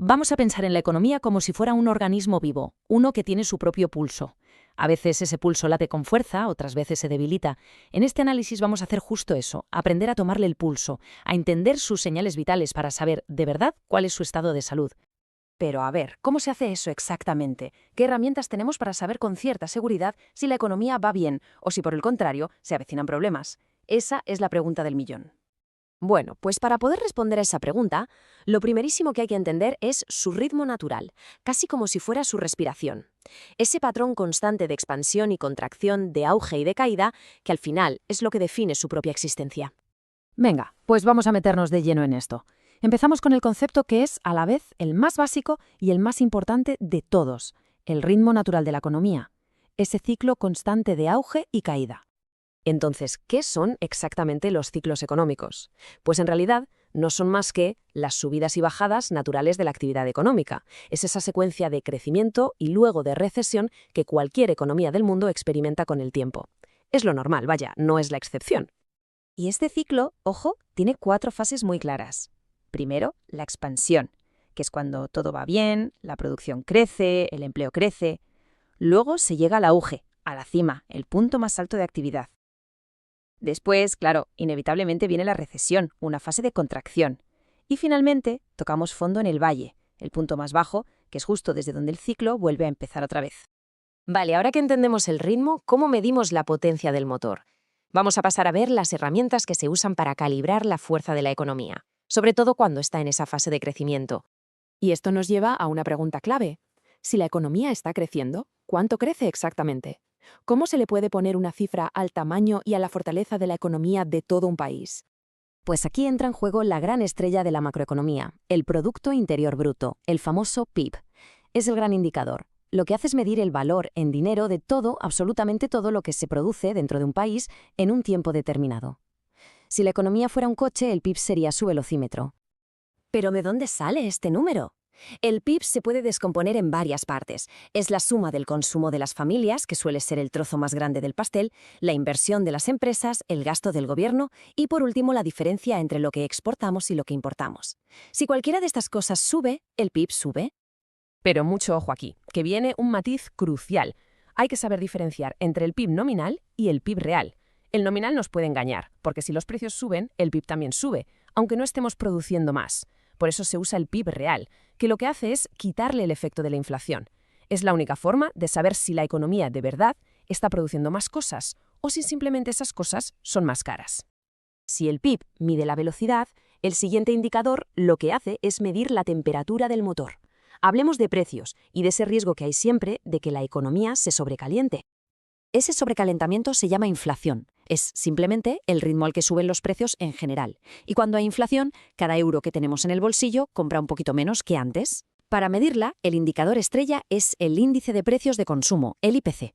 Vamos a pensar en la economía como si fuera un organismo vivo, uno que tiene su propio pulso. A veces ese pulso late con fuerza, otras veces se debilita. En este análisis vamos a hacer justo eso, aprender a tomarle el pulso, a entender sus señales vitales para saber, de verdad, cuál es su estado de salud. Pero a ver, ¿cómo se hace eso exactamente? ¿Qué herramientas tenemos para saber con cierta seguridad si la economía va bien o si por el contrario se avecinan problemas? Esa es la pregunta del millón. Bueno, pues para poder responder a esa pregunta, lo primerísimo que hay que entender es su ritmo natural, casi como si fuera su respiración. Ese patrón constante de expansión y contracción, de auge y de caída, que al final es lo que define su propia existencia. Venga, pues vamos a meternos de lleno en esto. Empezamos con el concepto que es, a la vez, el más básico y el más importante de todos, el ritmo natural de la economía, ese ciclo constante de auge y caída. Entonces, ¿qué son exactamente los ciclos económicos? Pues en realidad no son más que las subidas y bajadas naturales de la actividad económica. Es esa secuencia de crecimiento y luego de recesión que cualquier economía del mundo experimenta con el tiempo. Es lo normal, vaya, no es la excepción. Y este ciclo, ojo, tiene 4 fases muy claras. Primero, la expansión, que es cuando todo va bien, la producción crece, el empleo crece. Luego se llega al auge, a la cima, el punto más alto de actividad. Después, claro, inevitablemente viene la recesión, una fase de contracción. Y finalmente, tocamos fondo en el valle, el punto más bajo, que es justo desde donde el ciclo vuelve a empezar otra vez. Vale, ahora que entendemos el ritmo, ¿cómo medimos la potencia del motor? Vamos a pasar a ver las herramientas que se usan para calibrar la fuerza de la economía, sobre todo cuando está en esa fase de crecimiento. Y esto nos lleva a una pregunta clave. Si la economía está creciendo, ¿cuánto crece exactamente? ¿Cómo se le puede poner una cifra al tamaño y a la fortaleza de la economía de todo un país? Pues aquí entra en juego la gran estrella de la macroeconomía, el Producto Interior Bruto, el famoso PIB. Es el gran indicador. Lo que hace es medir el valor en dinero de todo, absolutamente todo lo que se produce dentro de un país en un tiempo determinado. Si la economía fuera un coche, el PIB sería su velocímetro. ¿Pero de dónde sale este número? El PIB se puede descomponer en varias partes. Es la suma del consumo de las familias, que suele ser el trozo más grande del pastel, la inversión de las empresas, el gasto del gobierno y, por último, la diferencia entre lo que exportamos y lo que importamos. Si cualquiera de estas cosas sube, el PIB sube. Pero mucho ojo aquí, que viene un matiz crucial. Hay que saber diferenciar entre el PIB nominal y el PIB real. El nominal nos puede engañar, porque si los precios suben, el PIB también sube, aunque no estemos produciendo más. Por eso se usa el PIB real, que lo que hace es quitarle el efecto de la inflación. Es la única forma de saber si la economía de verdad está produciendo más cosas o si simplemente esas cosas son más caras. Si el PIB mide la velocidad, el siguiente indicador lo que hace es medir la temperatura del motor. Hablemos de precios y de ese riesgo que hay siempre de que la economía se sobrecaliente. Ese sobrecalentamiento se llama inflación. Es simplemente el ritmo al que suben los precios en general. Y cuando hay inflación, cada euro que tenemos en el bolsillo compra un poquito menos que antes. Para medirla, el indicador estrella es el índice de precios de consumo, el IPC.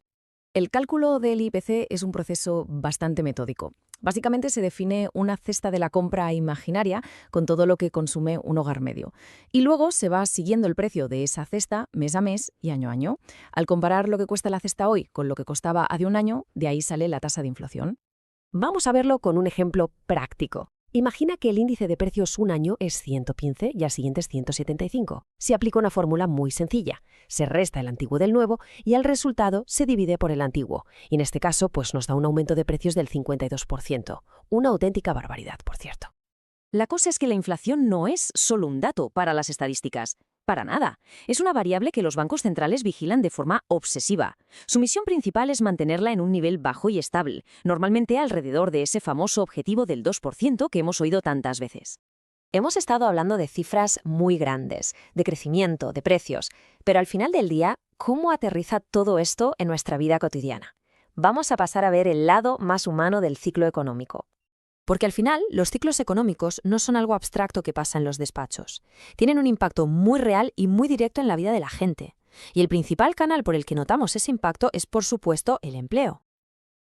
El cálculo del IPC es un proceso bastante metódico. Básicamente se define una cesta de la compra imaginaria con todo lo que consume un hogar medio. Y luego se va siguiendo el precio de esa cesta mes a mes y año a año. Al comparar lo que cuesta la cesta hoy con lo que costaba hace un año, de ahí sale la tasa de inflación. Vamos a verlo con un ejemplo práctico. Imagina que el índice de precios un año es 115 y al siguiente es 175. Se aplica una fórmula muy sencilla. Se resta el antiguo del nuevo y el resultado se divide por el antiguo. Y en este caso, pues nos da un aumento de precios del 52%. Una auténtica barbaridad, por cierto. La cosa es que la inflación no es solo un dato para las estadísticas. Para nada. Es una variable que los bancos centrales vigilan de forma obsesiva. Su misión principal es mantenerla en un nivel bajo y estable, normalmente alrededor de ese famoso objetivo del 2% que hemos oído tantas veces. Hemos estado hablando de cifras muy grandes, de crecimiento, de precios, pero al final del día, ¿cómo aterriza todo esto en nuestra vida cotidiana? Vamos a pasar a ver el lado más humano del ciclo económico. Porque al final, los ciclos económicos no son algo abstracto que pasa en los despachos. Tienen un impacto muy real y muy directo en la vida de la gente. Y el principal canal por el que notamos ese impacto es, por supuesto, el empleo.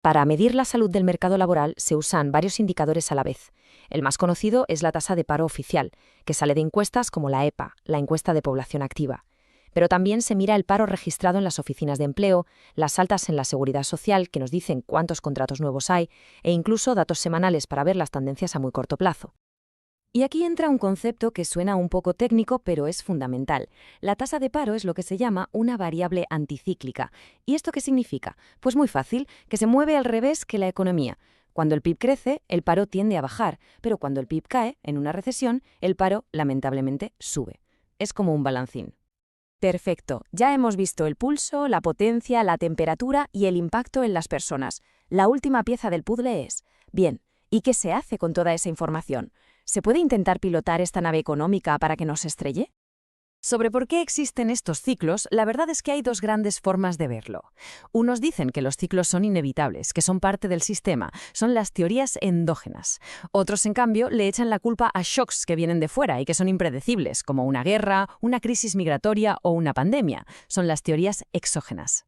Para medir la salud del mercado laboral se usan varios indicadores a la vez. El más conocido es la tasa de paro oficial, que sale de encuestas como la EPA, la encuesta de población activa. Pero también se mira el paro registrado en las oficinas de empleo, las altas en la seguridad social, que nos dicen cuántos contratos nuevos hay, e incluso datos semanales para ver las tendencias a muy corto plazo. Y aquí entra un concepto que suena un poco técnico, pero es fundamental. La tasa de paro es lo que se llama una variable anticíclica. ¿Y esto qué significa? Pues muy fácil, que se mueve al revés que la economía. Cuando el PIB crece, el paro tiende a bajar, pero cuando el PIB cae, en una recesión, el paro, lamentablemente, sube. Es como un balancín. Perfecto, ya hemos visto el pulso, la potencia, la temperatura y el impacto en las personas. La última pieza del puzzle es, bien, ¿y qué se hace con toda esa información? ¿Se puede intentar pilotar esta nave económica para que no se estrelle? Sobre por qué existen estos ciclos, la verdad es que hay dos grandes formas de verlo. Unos dicen que los ciclos son inevitables, que son parte del sistema, son las teorías endógenas. Otros, en cambio, le echan la culpa a shocks que vienen de fuera y que son impredecibles, como una guerra, una crisis migratoria o una pandemia. Son las teorías exógenas.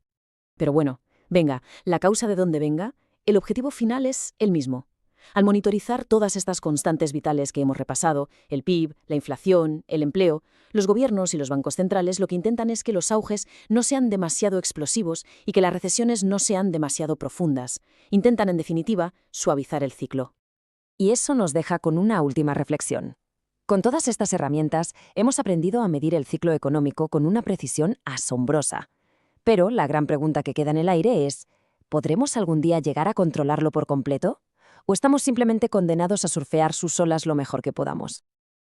Pero bueno, venga, la causa de donde venga, el objetivo final es el mismo. Al monitorizar todas estas constantes vitales que hemos repasado, el PIB, la inflación, el empleo, los gobiernos y los bancos centrales lo que intentan es que los auges no sean demasiado explosivos y que las recesiones no sean demasiado profundas. Intentan, en definitiva, suavizar el ciclo. Y eso nos deja con una última reflexión. Con todas estas herramientas, hemos aprendido a medir el ciclo económico con una precisión asombrosa. Pero la gran pregunta que queda en el aire es, ¿podremos algún día llegar a controlarlo por completo? ¿O estamos simplemente condenados a surfear sus olas lo mejor que podamos?